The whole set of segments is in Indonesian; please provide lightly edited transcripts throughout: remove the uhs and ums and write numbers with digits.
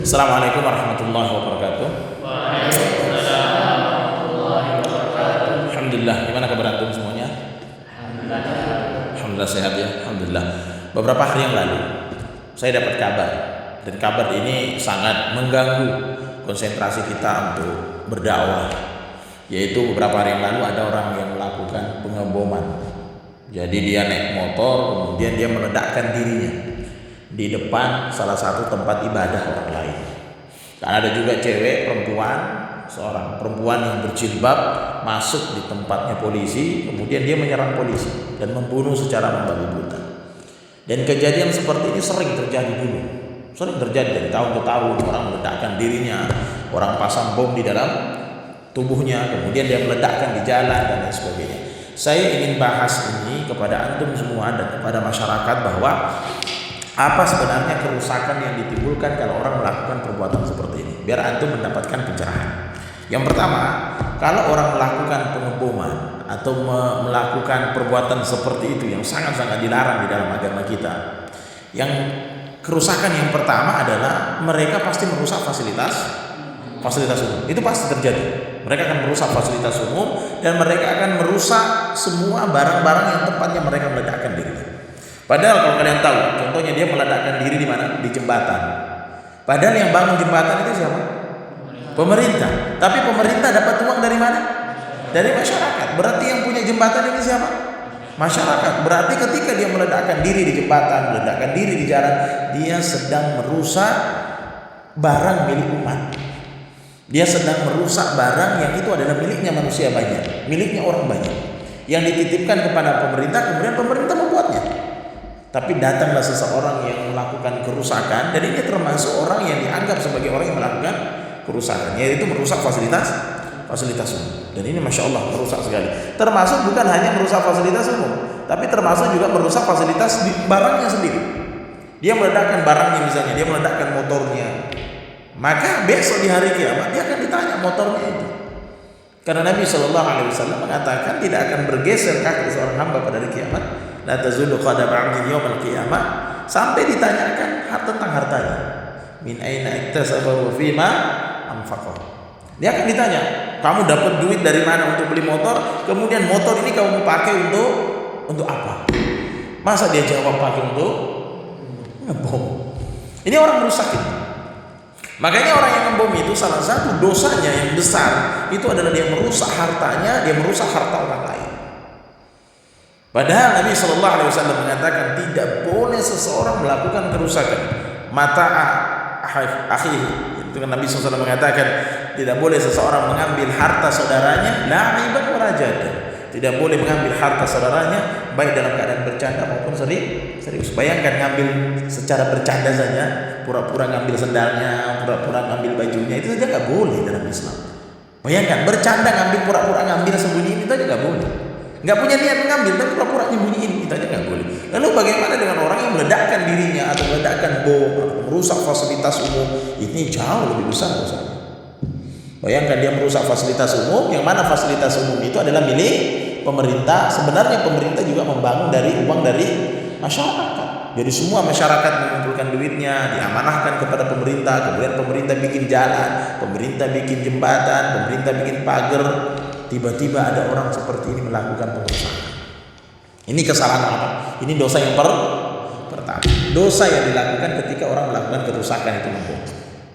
Assalamualaikum warahmatullahi wabarakatuh. Alhamdulillah, gimana kabar antum semuanya? Alhamdulillah sehat ya, alhamdulillah. Beberapa hari yang lalu saya dapat kabar, dan kabar ini sangat mengganggu konsentrasi kita untuk berdakwah. Yaitu beberapa hari yang lalu ada orang yang melakukan pengeboman. Jadi dia naik motor, kemudian dia meledakkan dirinya di depan salah satu tempat ibadah orang lain. Dan ada juga cewek perempuan, seorang perempuan yang berjilbab masuk di tempatnya polisi, kemudian dia menyerang polisi dan membunuh secara membabi buta. Dan kejadian seperti ini sering terjadi dulu, sering terjadi dari tahun ke tahun. Orang meledakkan dirinya, orang pasang bom di dalam tubuhnya, kemudian dia meledakkan di jalan dan lain sebagainya. Saya ingin bahas ini kepada antum semua dan kepada masyarakat bahwa apa sebenarnya kerusakan yang ditimbulkan kalau orang melakukan perbuatan seperti ini, biar antum mendapatkan pencerahan. Yang pertama, kalau orang melakukan pengeboman atau melakukan perbuatan seperti itu yang sangat-sangat dilarang di dalam agama kita, yang kerusakan yang pertama adalah mereka pasti merusak fasilitas umum. Itu pasti terjadi. Mereka akan merusak fasilitas umum dan mereka akan merusak semua barang-barang yang tempatnya mereka meledakkan diri. Padahal kalau kalian tahu, contohnya dia meledakkan diri di mana? Di jembatan. Padahal yang bangun jembatan itu siapa? Pemerintah. Tapi pemerintah dapat uang dari mana? Dari masyarakat. Berarti yang punya jembatan ini siapa? Masyarakat. Berarti ketika dia meledakkan diri di jembatan, meledakkan diri di jalan, dia sedang merusak barang milik umat. Dia sedang merusak barang yang itu adalah miliknya manusia banyak, miliknya orang banyak, yang dititipkan kepada pemerintah, kemudian pemerintah membuatnya. Tapi datanglah seseorang yang melakukan kerusakan, dan ini termasuk orang yang dianggap sebagai orang yang melakukan kerusakan, yaitu merusak fasilitas umum. Dan ini masya Allah merusak sekali. Termasuk bukan hanya merusak fasilitas umum, tapi termasuk juga merusak fasilitas di barangnya sendiri. Dia meledakkan barangnya, misalnya dia meledakkan motornya, maka besok di hari kiamat dia akan ditanya motornya itu. Karena Nabi SAW mengatakan tidak akan bergeser kaki seorang hamba pada hari kiamat, la tazulu qadam 'abdin yaumil qiyamah, sampai ditanyakan tentang hartanya. Min aina iktasabahu fima anfaqah. Dia akan ditanya, kamu dapat duit dari mana untuk beli motor? Kemudian motor ini kamu pakai untuk apa? Masa dia jawab pakai untuk ngebom? Ini orang merusak ini. Makanya orang yang ngebom itu salah satu dosanya yang besar itu adalah dia merusak hartanya, dia merusak harta orang lain. Padahal Nabi SAW mengatakan tidak boleh seseorang melakukan kerusakan mata akhihi. Itu kan Nabi SAW mengatakan tidak boleh seseorang mengambil harta saudaranya la'iban wa rajadan. Tidak boleh mengambil harta saudaranya baik dalam keadaan bercanda maupun serius. Bayangkan ngambil secara bercanda saja, pura-pura ngambil sendalnya, pura-pura ngambil bajunya, itu saja nggak boleh dalam Islam. Bayangkan bercanda ngambil, pura-pura ngambil, sembunyiin, itu aja nggak boleh. Nggak punya niat mengambil tapi pura-pura nyembunyiin, itu aja nggak boleh. Lalu bagaimana dengan orang yang meledakkan dirinya atau meledakkan bom atau merusak fasilitas umum? Ini jauh lebih besar dosanya. Bayangkan dia merusak fasilitas umum, yang mana fasilitas umum itu adalah milik pemerintah. Sebenarnya pemerintah juga membangun dari uang dari masyarakat. Jadi semua masyarakat mengumpulkan duitnya, diamanahkan kepada pemerintah, kemudian pemerintah bikin jalan, pemerintah bikin jembatan, pemerintah bikin pagar. Tiba-tiba ada orang seperti ini melakukan pengerusakan. Ini kesalahan apa? Ini dosa yang pertama. Dosa yang dilakukan ketika orang melakukan kerusakan itu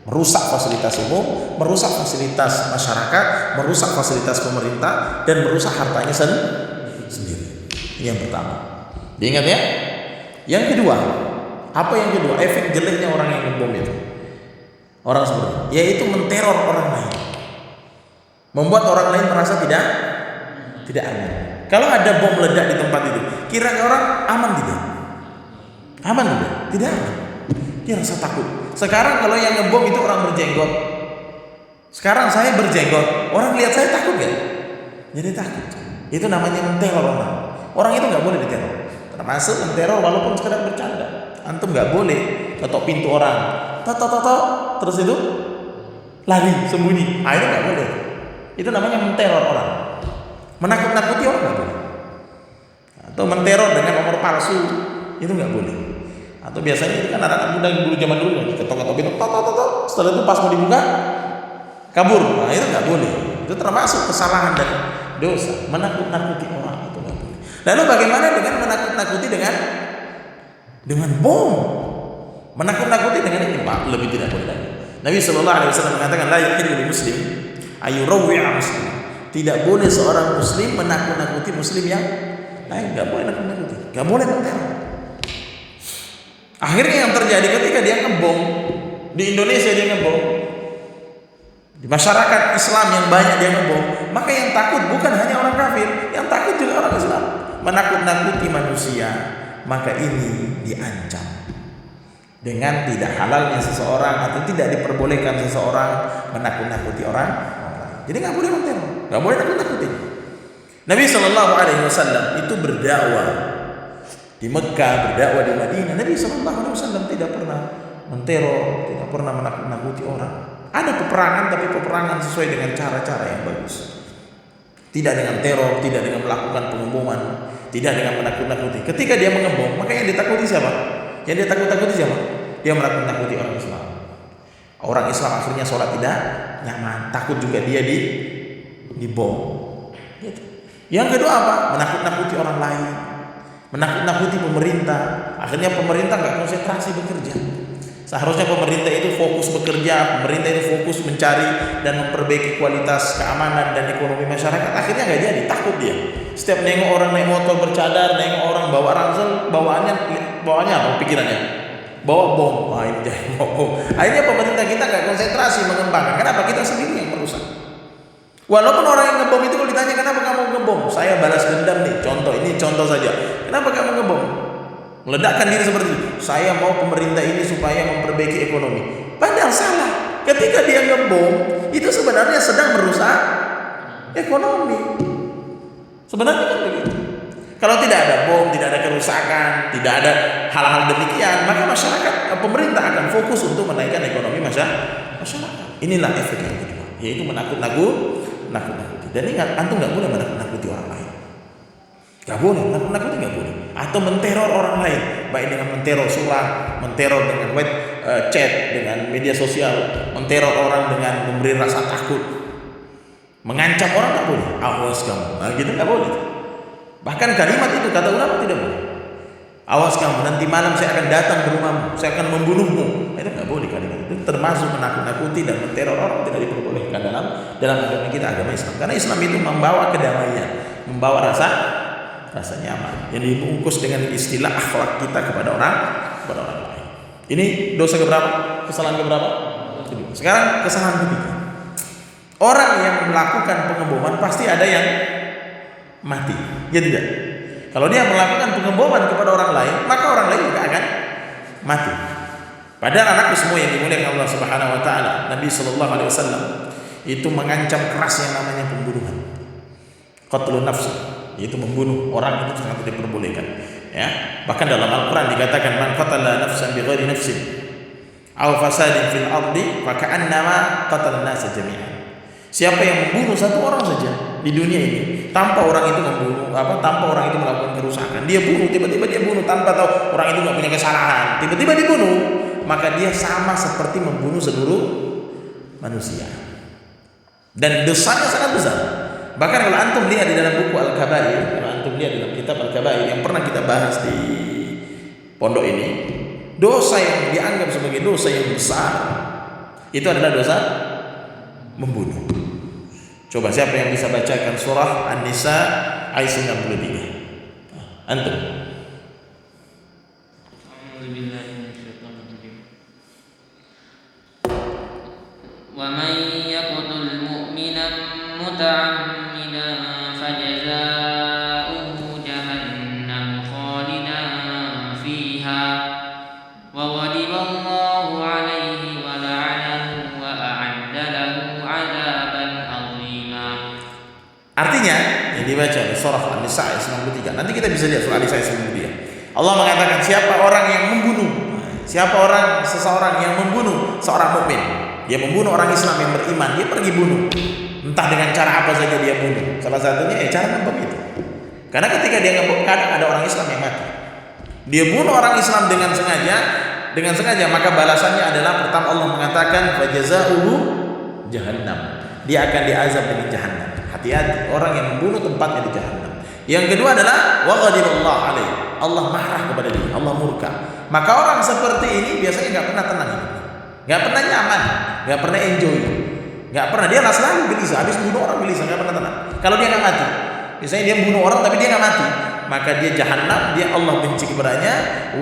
merusak fasilitas umum, merusak fasilitas masyarakat, merusak fasilitas pemerintah, dan merusak hartanya sendiri. Ini yang pertama. Diingat ya. Yang kedua, apa yang kedua? Efek jeleknya orang yang ngebom itu, orang seperti itu, yaitu menteror orang lain, membuat orang lain merasa tidak aman. Kalau ada bom meledak di tempat itu, kira-kira orang aman tidak? Aman tidak? Tidak aman. Dia rasa takut. Sekarang kalau yang ngebom itu orang berjenggot, sekarang saya berjenggot, orang lihat saya takut gak? Jadi takut. Itu namanya menteror orang. Orang itu nggak boleh diteror. Termasuk menteror walaupun sekedar bercanda. Antum nggak boleh ketok pintu orang, terus itu lari sembunyi. Itu nggak boleh. Itu namanya menteror orang. Menakut-nakuti orang nggak boleh. Atau menteror dengan nomor palsu, itu nggak boleh. Atau biasanya itu kan anak-anak muda dulu zaman dulu ketok-ketok itu, setelah itu pas mau dibuka kabur. Nah itu nggak boleh. Itu termasuk kesalahan dan dosa, menakut-nakuti orang itu nggak boleh. Lalu bagaimana dengan menakut-nakuti dengan bom? Menakut-nakuti dengan ini lebih tidak boleh lagi. Nabi Shallallahu Alaihi Wasallam mengatakan la yahillu muslim ayurawwi'a muslim. Tidak boleh seorang muslim menakut-nakuti muslim yang lain. Nggak boleh nakut-nakuti, nggak boleh menteror. Akhirnya yang terjadi ketika dia ngebom di Indonesia, dia ngebom di masyarakat Islam yang banyak, dia ngebom, maka yang takut bukan hanya orang kafir, yang takut juga orang Islam. Menakut-nakuti manusia, maka ini diancam dengan tidak halalnya seseorang atau tidak diperbolehkan seseorang menakut-nakuti orang. Jadi nggak boleh menteror, nggak boleh nakut-nakuti. Nabi Shallallahu Alaihi Wasallam itu berdakwah di Mekah, berdakwah di Madinah. Nabi Shallallahu Alaihi Wasallam tidak pernah menteror, tidak pernah menakut-nakuti orang. Ada peperangan, tapi peperangan sesuai dengan cara-cara yang bagus. Tidak dengan teror, tidak dengan melakukan pengeboman, tidak dengan menakut-nakuti. Ketika dia mengebom, maka yang ditakuti siapa? Yang dia takut-takuti siapa? Dia menakut-nakuti orang Islam. Orang Islam akhirnya sholat tidak nyaman, takut juga dia dibom. Gitu. Yang kedua apa? Menakut-nakuti orang lain, menakut-nakuti pemerintah. Akhirnya pemerintah nggak konsentrasi bekerja. Seharusnya pemerintah itu fokus bekerja, pemerintah itu fokus mencari dan memperbaiki kualitas keamanan dan ekonomi masyarakat. Akhirnya nggak jadi, takut dia. Setiap nengok orang naik motor bercadar, nengok orang bawa ransel, bawaannya apa pikirannya? Bawa bom. Wah, ini jadi bawa bom. Akhirnya pemerintah kita nggak konsentrasi mengembangkan. Kenapa? Kita sendiri yang merusak. Walaupun orang yang ngebom itu kalau ditanya kenapa kamu ngebom, saya balas dendam nih. Ini contoh saja. Kenapa kamu ngebom? Meledakkan diri seperti itu. Saya mau pemerintah ini supaya memperbaiki ekonomi. Padahal salah. Ketika dia ngebom, itu sebenarnya sedang merusak ekonomi. Sebenarnya kan begitu. Kalau tidak ada bom, tidak ada kerusakan, tidak ada hal-hal demikian, maka masyarakat, pemerintah akan fokus untuk menaikkan ekonomi masyarakat. Inilah efek yang kedua, yaitu menakut-nakuti. Dan ingat, antum nggak boleh menakut-nakuti orang lain. Nggak boleh, menakut-nakuti nggak boleh. Atau menteror orang lain, baik dengan menteror surat, menteror dengan chat, dengan media sosial, menteror orang dengan memberi rasa takut, mengancam orang nggak boleh. Awas kamu, nah, gitu nggak boleh. Bahkan kalimat itu kata ulama tidak boleh. Awas kamu, nanti malam saya akan datang ke rumahmu, saya akan membunuhmu. Itu nggak boleh kalimat itu. Termasuk menakut-nakuti dan menteror orang, tidak diperbolehkan dalam agama kita, agama Islam. Karena Islam itu membawa kedamaian, membawa rasa nyaman, yang dibungkus dengan istilah akhlak kita kepada orang lain. Ini dosa keberapa? Kesalahan keberapa? Sekarang kesalahan ketiga. Orang yang melakukan pengeboman pasti ada yang mati, ya tidak? Kalau dia melakukan pengeboman kepada orang lain, maka orang lain juga akan mati. Padahal anakku semua yang dimuliakan Allah Subhanahu Wa Taala, Nabi Shallallahu Alaihi Wasallam itu mengancam keras yang namanya pembunuhan, qatlun nafs, yaitu membunuh orang itu sangat tidak diperbolehkan. Ya, bahkan dalam Al-Quran dikatakan man qatala nafsan bighairi nafsin aw fasadin fil ardi fa ka'annama qatala an-nasa jami'an. Siapa yang membunuh satu orang saja di dunia ini tanpa orang itu tanpa orang itu melakukan kerusakan, dia bunuh, tiba-tiba dia bunuh tanpa tahu orang itu nggak punya kesalahan, tiba-tiba dibunuh, maka dia sama seperti membunuh seluruh manusia dan dosanya sangat besar. Bahkan kalau antum lihat di dalam buku Al-Kabair, kalau antum lihat dalam kitab Al-Kabair yang pernah kita bahas di pondok ini, dosa yang dianggap sebagai dosa yang besar itu adalah dosa membunuh. Coba siapa yang bisa bacakan surah An-Nisa ayat 93? Antum. Wa man yaqtul mu'mina muta'ammidan fajaza'uhu jahannam khalidan fiha wa ghadiba Allahu 'alaihi wa la'anahu wa a'adda lahu 'adzaban 'azima. Artinya yang dibaca di surah An-Nisa ayat 93. Nanti kita bisa lihat surah An-Nisa ayat 93. Allah mengatakan siapa orang yang membunuh, seseorang yang membunuh seorang mukmin, dia membunuh orang Islam yang beriman, dia pergi bunuh, entah dengan cara apa saja dia bunuh. Salah satunya cara ngebom itu. Karena ketika dia ngebom kadang ada orang Islam yang mati. Dia bunuh orang Islam dengan sengaja, maka balasannya adalah pertama Allah mengatakan fajazauhu jahannam. Dia akan diazab dengan jahannam. Hati-hati, orang yang membunuh tempatnya di jahannam. Yang kedua adalah wa ghadiballahu alaihi. Allah marah kepada dia, Allah murka. Maka orang seperti ini biasanya nggak pernah tenang, nggak pernah nyaman, nggak pernah enjoy, nggak pernah. Dia selalu gelisah, habis bunuh orang gelisah, nggak pernah tenang. Kalau dia nggak mati, misalnya dia bunuh orang tapi dia nggak mati, maka dia jahannam, dia Allah benci kepadanya,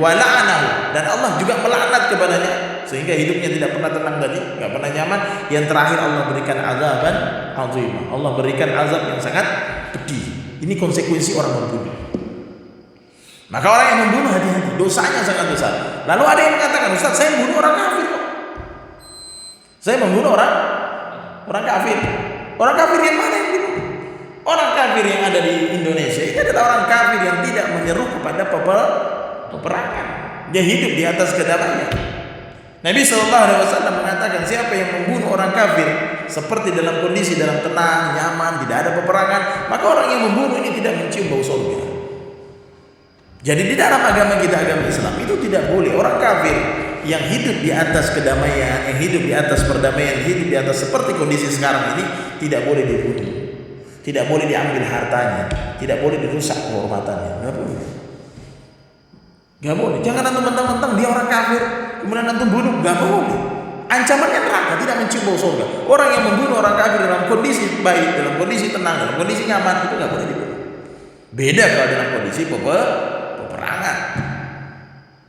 wala'anahu, dan Allah juga melaknat kepadanya, sehingga hidupnya tidak pernah tenang tadi, nggak pernah nyaman. Yang terakhir Allah berikan azaban azimah, Allah berikan azab yang sangat pedih. Ini konsekuensi orang membunuh. Maka orang yang membunuh hati-hati, dosanya sangat besar. Lalu ada yang mengatakan, Ustaz, saya membunuh orang kafir kok. Saya membunuh orang kafir. Orang kafir yang mana yang dibunuh? Orang kafir yang ada di Indonesia ini adalah orang kafir yang tidak menyeru kepada peperangan. Dia hidup di atas kedamaian. Nabi SAW mengatakan, siapa yang membunuh orang kafir seperti dalam kondisi dalam tenang, nyaman, tidak ada peperangan, maka orang yang membunuh ini tidak mencium bau surga. Jadi di dalam agama kita, agama Islam, itu tidak boleh orang kafir yang hidup di atas kedamaian, yang hidup di atas perdamaian, hidup di atas seperti kondisi sekarang ini, tidak boleh dibunuh, tidak boleh diambil hartanya, tidak boleh dirusak kehormatannya, nggak boleh. Nggak boleh. Jangan antum mentang-mentang dia orang kafir kemudian antum bunuh, nggak boleh. Ancamannya neraka, tidak mencium bau surga. Orang yang membunuh orang kafir dalam kondisi baik, dalam kondisi tenang, dalam kondisi nyaman, itu nggak boleh dibunuh. Beda kalau dalam kondisi peperangan.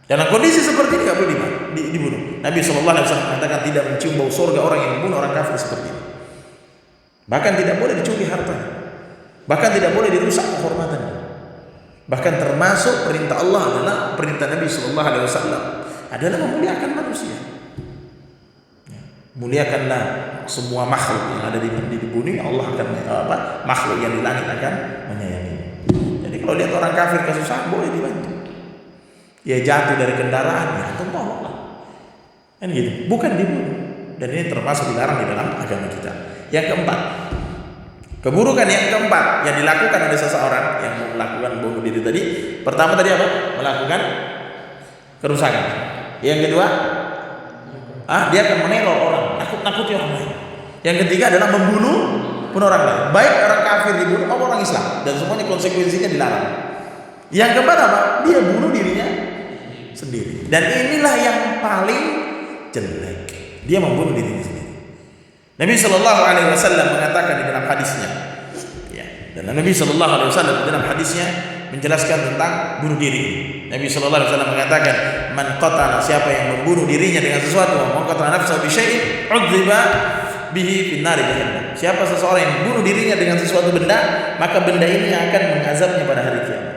Dalam kondisi seperti ini nggak boleh dibunuh. Nabi SAW mengatakan tidak mencium bau surga orang yang membunuh orang kafir seperti ini. Bahkan tidak boleh dicuri hartanya. Bahkan tidak boleh dirusak kehormatannya. Bahkan termasuk perintah Allah adalah perintah Nabi SAW adalah memuliakan manusia. Muliakanlah semua makhluk yang ada di bumi, Allah akan makhluk yang di langit akan menyayangi. Jadi kalau lihat orang kafir kesusahan, boleh dibantu. Dia jatuh dari kendaraan, ya tolonglah. Kan gitu, bukan dibunuh. Dan ini termasuk dilarang di dalam agama kita. Yang keempat, keburukan yang keempat yang dilakukan oleh seseorang yang melakukan bunuh diri tadi. Pertama tadi apa? Melakukan kerusakan. Yang kedua, dia akan meneror orang, nakut-nakuti orang lain. Yang ketiga adalah membunuh orang lain, baik orang kafir dibunuh maupun orang Islam, dan semuanya konsekuensinya dilarang. Yang keempat apa? Dia bunuh dirinya sendiri. Dan inilah yang paling jelek. Dia membunuh dirinya sendiri. Nabi SAW mengatakan di dalam hadisnya, dan Nabi SAW di dalam hadisnya menjelaskan tentang bunuh diri. Nabi SAW mengatakan, man qatala, siapa yang membunuh dirinya dengan sesuatu, man qatala nafsahu bi syai'in udziba bihi fin nari jahannam. Siapa seseorang yang membunuh dirinya dengan sesuatu benda, maka benda ini akan mengazabnya pada hari kiamat.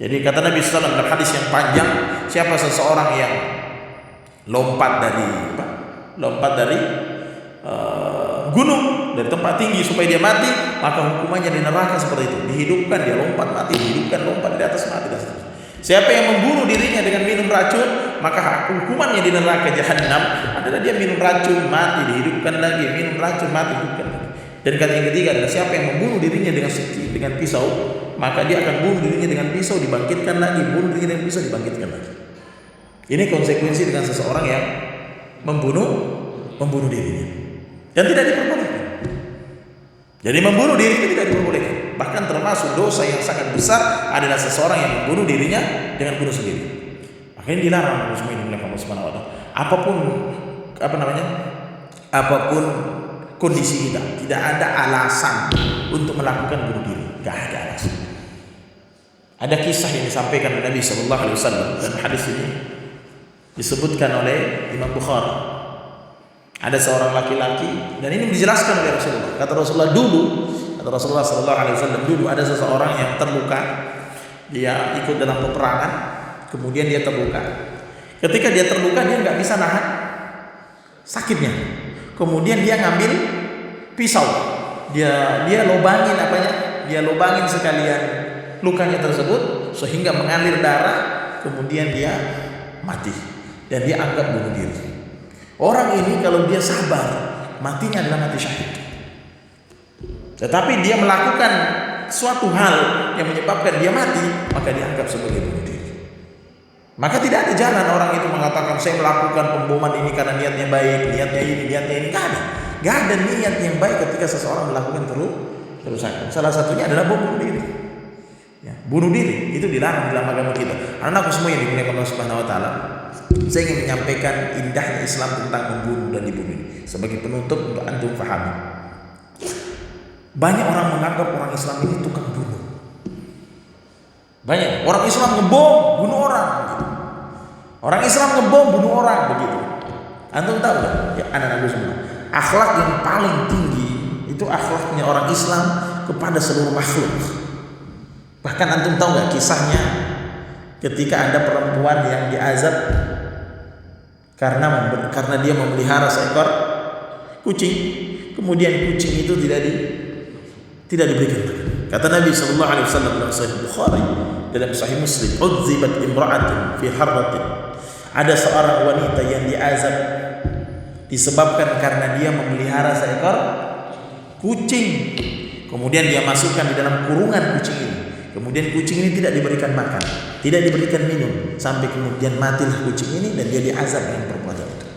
Jadi kata Nabi SAW dalam hadis yang panjang, siapa seseorang yang lompat dari gunung, dari tempat tinggi supaya dia mati, maka hukumannya di neraka seperti itu. Dihidupkan, dia lompat mati, dihidupkan, lompat di atas mati, dan seterusnya. Siapa yang membunuh dirinya dengan minum racun, maka hukumannya di neraka jahanam adalah dia minum racun, mati, dihidupkan lagi, minum racun, mati, dihidupkan lagi. Dan kata yang ketiga adalah siapa yang membunuh dirinya dengan pisau, maka dia akan bunuh dirinya dengan pisau, dibangkitkan lagi, bunuh dirinya dengan pisau, dibangkitkan lagi. Ini konsekuensi dengan seseorang yang membunuh dirinya. Dan tidak diperbolehkan. Jadi membunuh diri itu tidak diperbolehkan. Bahkan termasuk dosa yang sangat besar adalah seseorang yang membunuh dirinya dengan bunuh sendiri. Makanya dilarang oleh Allah Subhanahu wa taala. Apapun kondisi kita, tidak ada alasan untuk melakukan bunuh diri. Tidak ada alasan. Ada kisah yang disampaikan oleh Nabi SAW dan hadis ini disebutkan oleh Imam Bukhari. Ada seorang laki-laki, dan ini dijelaskan oleh Rasulullah. Kata Rasulullah SAW, dulu ada seseorang yang terluka. Dia ikut dalam peperangan, kemudian dia terluka. Ketika dia terluka, dia nggak bisa nahan sakitnya. Kemudian dia ngambil pisau, dia lobangin dia lobangin sekalian lukanya tersebut sehingga mengalir darah. Kemudian dia mati, dan dia anggap bunuh diri. Orang ini kalau dia sabar, matinya adalah mati syahid. Tetapi dia melakukan suatu hal yang menyebabkan dia mati, maka dianggap sebagai bunuh diri. Maka tidak ada jalan orang itu mengatakan saya melakukan pemboman ini karena niatnya baik, niatnya ini. Gak ada niat yang baik ketika seseorang melakukan kerusakan. Salah satunya adalah bunuh diri. Ya, bunuh diri itu dilarang dalam agama kita. Anak-anakku semua yang dimuliakan Allah Subhanahu Wa Taala, saya ingin menyampaikan indahnya Islam tentang membunuh dan dibunuh sebagai penutup untuk antum pahami. Banyak orang menganggap orang Islam ini tukang bunuh. Banyak orang Islam ngebom bunuh orang gitu. Orang Islam ngebom bunuh orang begitu. Antum tahu nggak? Ya, anak-anakku semua, akhlak yang paling tinggi itu akhlaknya orang Islam kepada seluruh makhluk. Bahkan antum tahu nggak kisahnya ketika ada perempuan yang diazab karena dia memelihara seekor kucing, kemudian kucing itu tidak diberikan makan. Kata Nabi sallallahu alaihi wasallam dalam Sahih Bukhari, dalam Sahih Muslim, "Udzibat imra'atun fi harratin." Ada seorang wanita yang diazab disebabkan karena dia memelihara seekor kucing. Kemudian dia masukkan di dalam kurungan kucing ini. Kemudian kucing ini tidak diberikan makan, tidak diberikan minum, sampai kemudian matilah kucing ini dan dia diazab dengan perbuatan itu.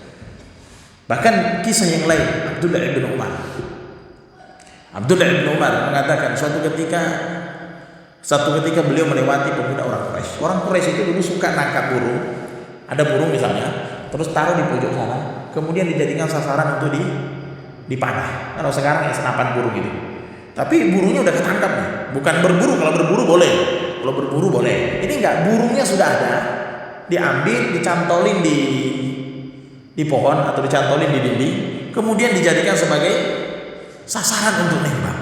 Bahkan kisah yang lain, Abdullah bin Umar mengatakan suatu ketika beliau melewati pemuda orang Quraisy. Orang Quraisy itu dulu suka nangkap burung. Ada burung misalnya, terus taruh di pojok sana, kemudian dijadikan sasaran untuk dipanah. Kalau sekarang ya senapan burung gitu. Tapi burungnya udah ketangkap nih. Bukan berburu, kalau berburu boleh. Kalau berburu boleh. Ini enggak, burungnya sudah ada. Diambil, dicantolin di pohon atau dicantolin di dinding, kemudian dijadikan sebagai sasaran untuk nembak.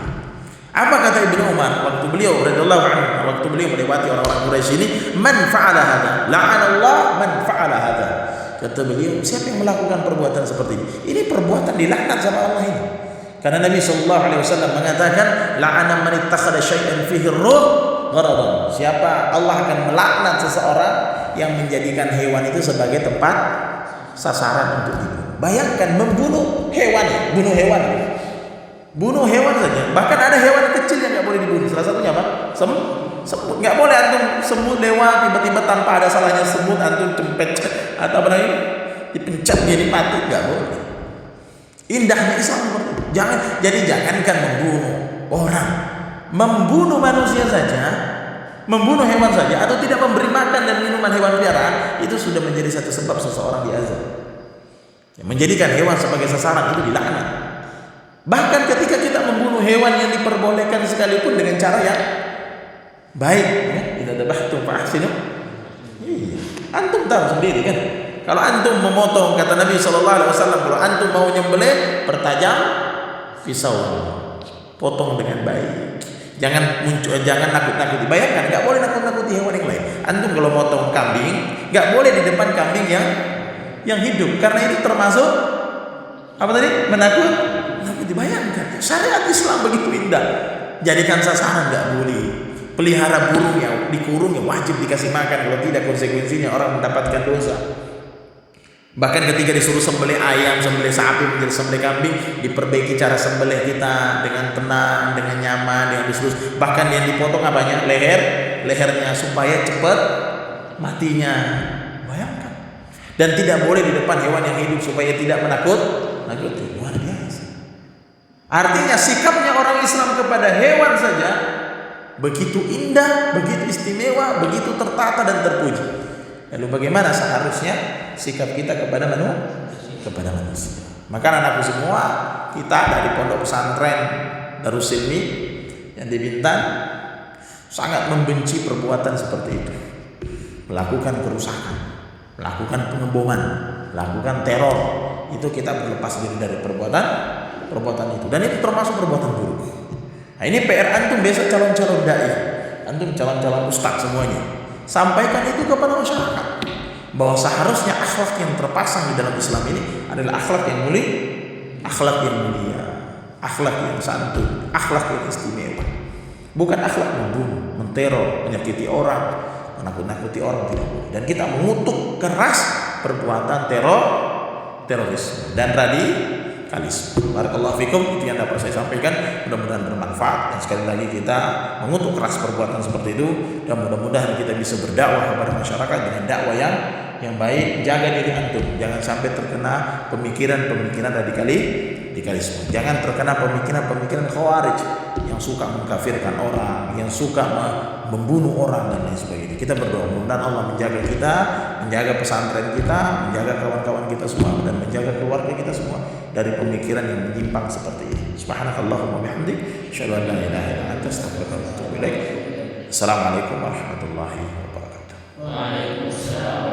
Apa kata Ibnu Umar waktu beliau radhiyallahu anhu, waktu beliau melewati orang-orang Quraisy ini, "Man fa'ala hadza? La'anallah man fa'ala hadza." Kata beliau, siapa yang melakukan perbuatan seperti ini? Ini perbuatan dilaknat sama Allah ini. Karena Nabi sallallahu alaihi wasallam mengatakan, "La'ana man ittakhadha syai'an fihi ar-ruh gharadan." Siapa Allah akan melaknat seseorang yang menjadikan hewan itu sebagai tempat sasaran untuk dibunuh. Bayangkan membunuh hewan, bunuh hewan saja. Bahkan ada hewan kecil yang nggak boleh dibunuh. Salah satunya apa? Semut. Nggak boleh antum semut lewat tiba-tiba tanpa ada salahnya semut antum cempet atau apa namanya dipencet jadi mati, nggak boleh. Indahnya Islam seperti itu. Jangankan membunuh orang, membunuh manusia saja, membunuh hewan saja, atau tidak memberi makan dan minuman hewan peliharaan itu sudah menjadi satu sebab seseorang diazab. Menjadikan hewan sebagai sasaran itu dilaknat. Bahkan ketika kita membunuh hewan yang diperbolehkan sekalipun dengan cara yang baik, ya, idza dzabhtum fahsinu. Iya, antum tahu sendiri kan. Kalau antum memotong, kata Nabi sallallahu alaihi wasallam, kalau antum mau nyembelih, pertajam pisau, potong dengan baik. Jangan nakut-nakuti. Bayangkan, nggak boleh nakut-nakuti hewan yang lain. Antum kalau motong kambing, nggak boleh di depan kambing yang hidup, karena ini termasuk apa tadi? Menakuti. Bayangkan, syariat Islam begitu indah. Jadikan sasaran nggak boleh. Pelihara burung yang dikurung yang wajib dikasih makan, kalau tidak konsekuensinya orang mendapatkan dosa. Bahkan ketika disuruh sembelih ayam, sembelih sapi, menjadi sembelih kambing, diperbaiki cara sembelih kita dengan tenang, dengan nyaman, dengan lurus. Bahkan yang dipotong apanya? Lehernya supaya cepat matinya. Bayangkan. Dan tidak boleh di depan hewan yang hidup supaya tidak menakuti. Luar biasa. Artinya sikapnya orang Islam kepada hewan saja begitu indah, begitu istimewa, begitu tertata dan terpuji. Lalu bagaimana seharusnya sikap kita kepada manusia? Maka anakku semua, kita dari Pondok Pesantren Darus Silmi yang di Bintan sangat membenci perbuatan seperti itu. Melakukan kerusakan, melakukan pengeboman, melakukan teror, itu kita berlepas diri dari perbuatan itu, dan itu termasuk perbuatan buruk. Nah, ini PR antum besok calon-calon dai, antum calon-calon ustaz semuanya, sampaikan itu kepada masyarakat bahwa seharusnya akhlak yang terpasang di dalam Islam ini adalah akhlak yang mulia, akhlak yang santun, akhlak yang istimewa, bukan akhlak membunuh, menteror, menyakiti orang, menakut-nakuti orang, tidak boleh. Dan kita mengutuk keras perbuatan terorisme. Dan tadi radikalisme. Barakallahu fikum, itu yang dapat saya sampaikan, mudah-mudahan bermanfaat, dan sekali lagi kita mengutuk keras perbuatan seperti itu, dan mudah-mudahan kita bisa berdakwah kepada masyarakat dengan dakwah yang baik. Jaga diri antum, jangan sampai terkena pemikiran-pemikiran radikalisme. Jangan terkena pemikiran-pemikiran khawarij yang suka mengkafirkan orang, yang suka membunuh orang dan lain sebagainya. Kita berdoa mudah-mudahan Allah menjaga kita, menjaga pesantren kita, menjaga kawan-kawan kita semua, dan menjaga keluarga kita semua dari pemikiran yang menyimpang seperti ini. Subhanakallahumma bihamdik, asyhadu an la ilaha illa anta, astaghfiruka wa atubu ilaik. Assalamualaikum warahmatullahi wabarakatuh. Waalaikumsalam.